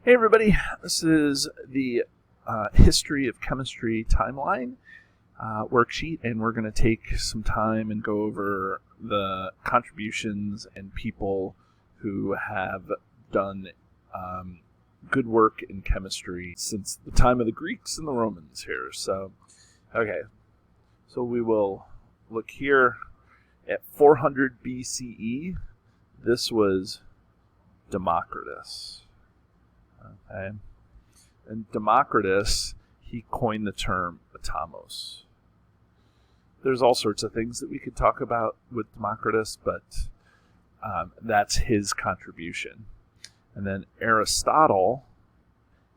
Hey everybody, this is the History of Chemistry Timeline worksheet, and we're going to take some time and go over the contributions and people who have done good work in chemistry since the time of the Greeks and the Romans here. So we will look here at 400 BCE. This was Democritus. Okay. And Democritus, he coined the term atomos. There's all sorts of things that we could talk about with Democritus, but that's his contribution. And then Aristotle,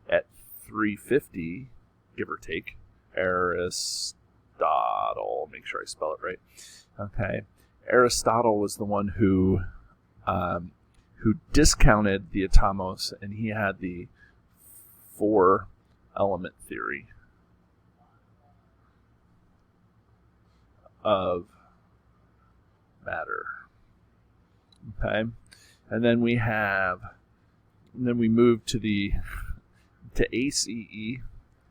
at 350, give or take, Aristotle, make sure I spell it right. Okay. Aristotle was the one who discounted the atomos, and he had the four-element theory of matter. Okay, and then we move to ACE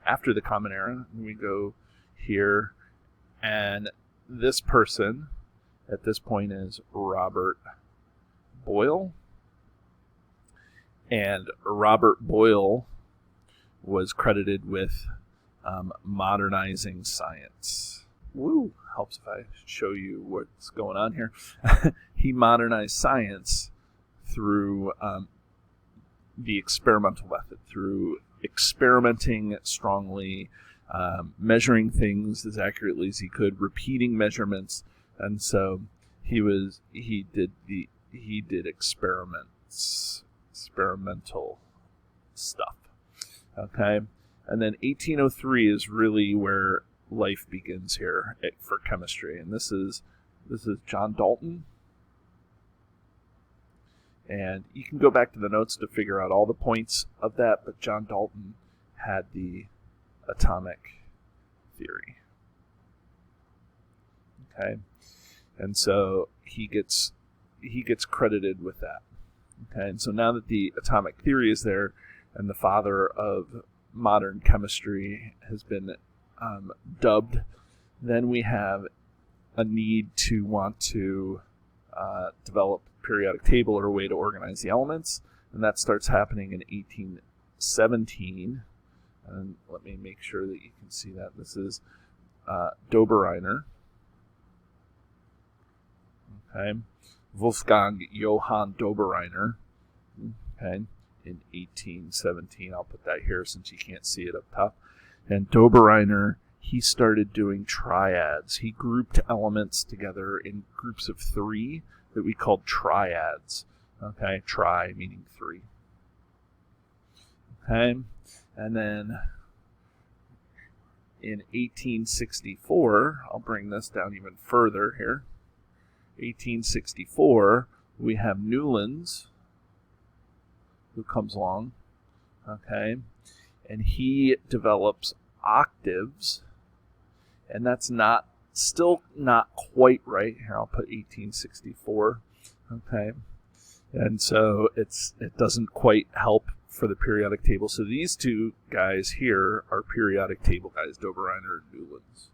after the Common Era, and we go here, and this person at this point is Robert Boyle. And Robert Boyle was credited with modernizing science. Woo! Helps if I show you what's going on here. He modernized science through the experimental method, through experimenting strongly, measuring things as accurately as he could, repeating measurements, and so he did experimental stuff. Okay, and then 1803 is really where life begins here for chemistry, and this is John Dalton. And you can go back to the notes to figure out all the points of that, but John Dalton had the atomic theory. Okay, and so he gets credited with that. Okay, and so now that the atomic theory is there, and the father of modern chemistry has been dubbed, then we have a need to want to develop a periodic table or a way to organize the elements, and that starts happening in 1817. And let me make sure that you can see that. This is Dobereiner. Okay. Wolfgang Johann Dobereiner, okay, in 1817. I'll put that here since you can't see it up top. And Dobereiner, he started doing triads. He grouped elements together in groups of three that we called triads. Okay, tri meaning three. Okay, and then in 1864, I'll bring this down even further here. 1864, we have Newlands, who comes along, okay, and he develops octaves, and that's still not quite right. Here, I'll put 1864, okay, and so it doesn't quite help for the periodic table. So these two guys here are periodic table guys, Dobereiner and Newlands,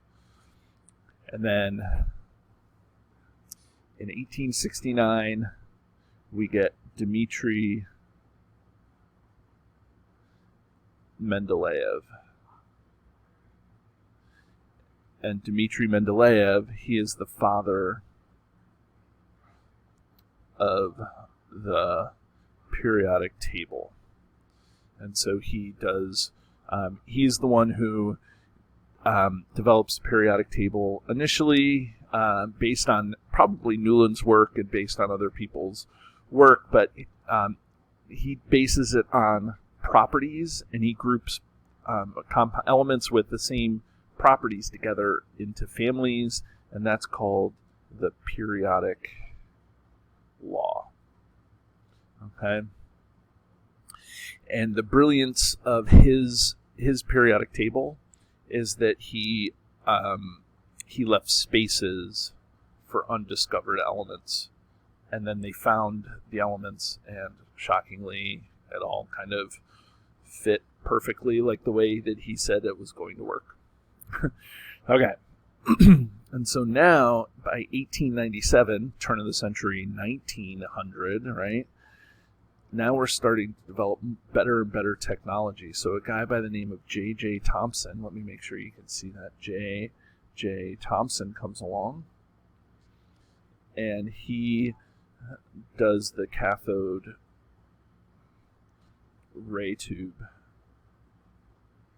and then in 1869, we get Dmitri Mendeleev. And Dmitri Mendeleev, he is the father of the periodic table. And so he's the one who develops the periodic table initially, based on probably Newland's work and based on other people's work, but he bases it on properties, and he groups elements with the same properties together into families, and that's called the periodic law. Okay, and the brilliance of his periodic table is that he left spaces for undiscovered elements, and then they found the elements, and shockingly, it all kind of fit perfectly like the way that he said it was going to work. Okay. And so now, by 1897, turn of the century, 1900, right? Now we're starting to develop better and better technology. So a guy by the name of J.J. Thomson, let me make sure you can see that. J.J. Thomson comes along, and he does the cathode ray tube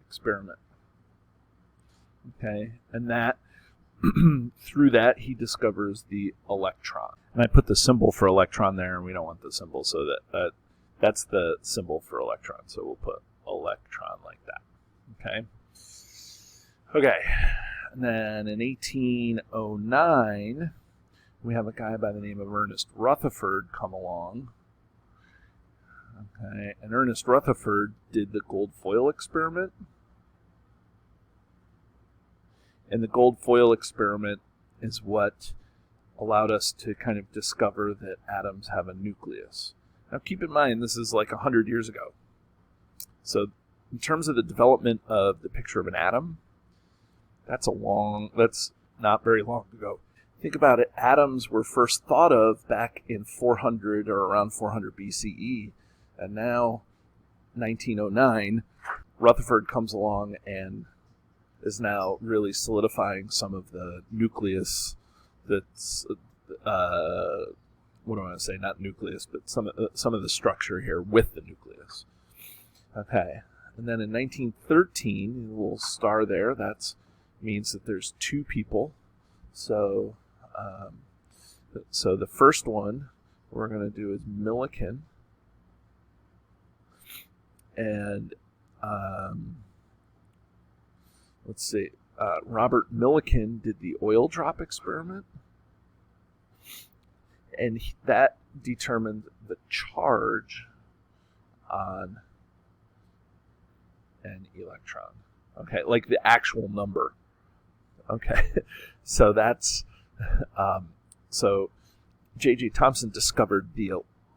experiment. Okay, and that through that he discovers the electron. And I put the symbol for electron there, and we don't want the symbol, so that's the symbol for electron. So we'll put electron like that. Okay, and then in 1809, we have a guy by the name of Ernest Rutherford come along. Okay, and Ernest Rutherford did the gold foil experiment. And the gold foil experiment is what allowed us to kind of discover that atoms have a nucleus. Now keep in mind, this is like 100 years ago. So in terms of the development of the picture of an atom, that's not very long ago. Think about it, atoms were first thought of back in 400 or around 400 BCE, and now, 1909, Rutherford comes along and is now really solidifying some of the nucleus that's, what do I want to say, not nucleus, but some of the structure here with the nucleus. Okay, and then in 1913, a little star there, that means that there's two people. So the first one we're going to do is Millikan, and let's see, Robert Millikan did the oil drop experiment, and that determined the charge on an electron. Okay, like the actual number. Okay, so that's so J.J. Thomson discovered the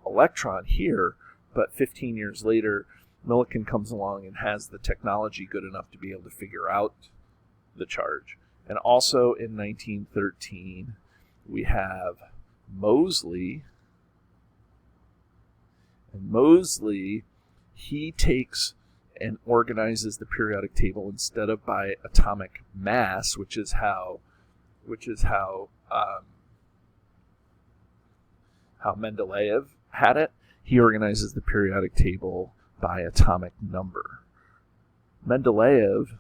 electron here, but 15 years later, Millikan comes along and has the technology good enough to be able to figure out the charge. And also in 1913, we have Moseley. And Moseley, he takes and organizes the periodic table instead of by atomic mass, which is how Mendeleev had it. He organizes the periodic table by atomic number. Mendeleev,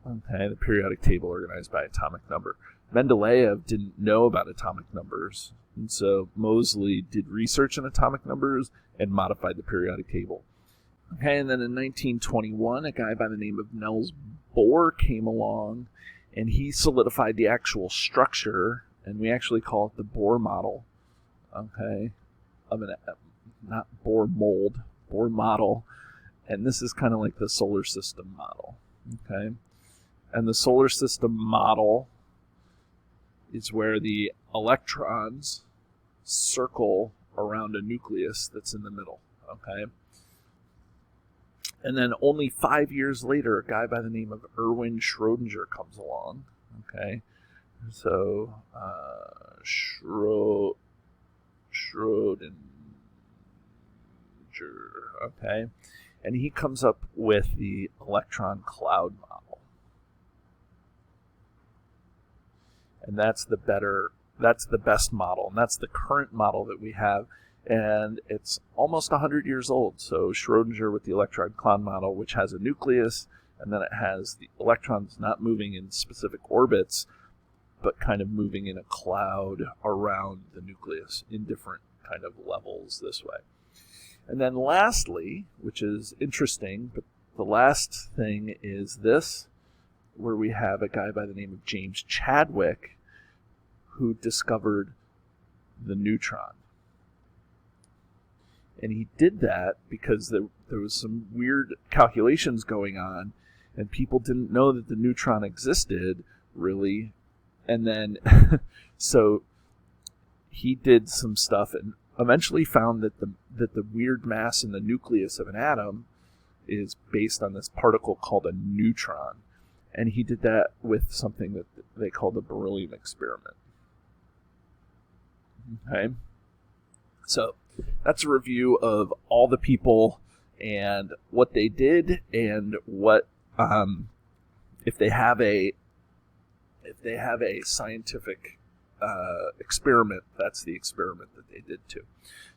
okay, the periodic table organized by atomic number. Mendeleev didn't know about atomic numbers, and so Moseley did research in atomic numbers and modified the periodic table. Okay, and then in 1921, a guy by the name of Niels Bohr came along, and he solidified the actual structure, and we actually call it the Bohr model. Okay, not Bohr mold, Bohr model, and this is kind of like the solar system model. Okay, and the solar system model is where the electrons circle around a nucleus that's in the middle. Okay, and then only 5 years later, a guy by the name of Erwin Schrödinger comes along. Okay, so Schrödinger. Okay, and he comes up with the electron cloud model, and that's the best model, and that's the current model that we have, and it's almost 100 years old. So Schrödinger with the electron cloud model, which has a nucleus, and then it has the electrons not moving in specific orbits, but kind of moving in a cloud around the nucleus in different kind of levels this way. And then lastly, which is interesting, but the last thing is this, where we have a guy by the name of James Chadwick who discovered the neutron. And he did that because there was some weird calculations going on, and people didn't know that the neutron existed, really. And then, so he did some stuff, and eventually found that the weird mass in the nucleus of an atom is based on this particle called a neutron. And he did that with something that they call the beryllium experiment. Okay? So that's a review of all the people and what they did, and what if they have a scientific experiment, that's the experiment that they did too.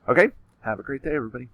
Okay? Have a great day, everybody.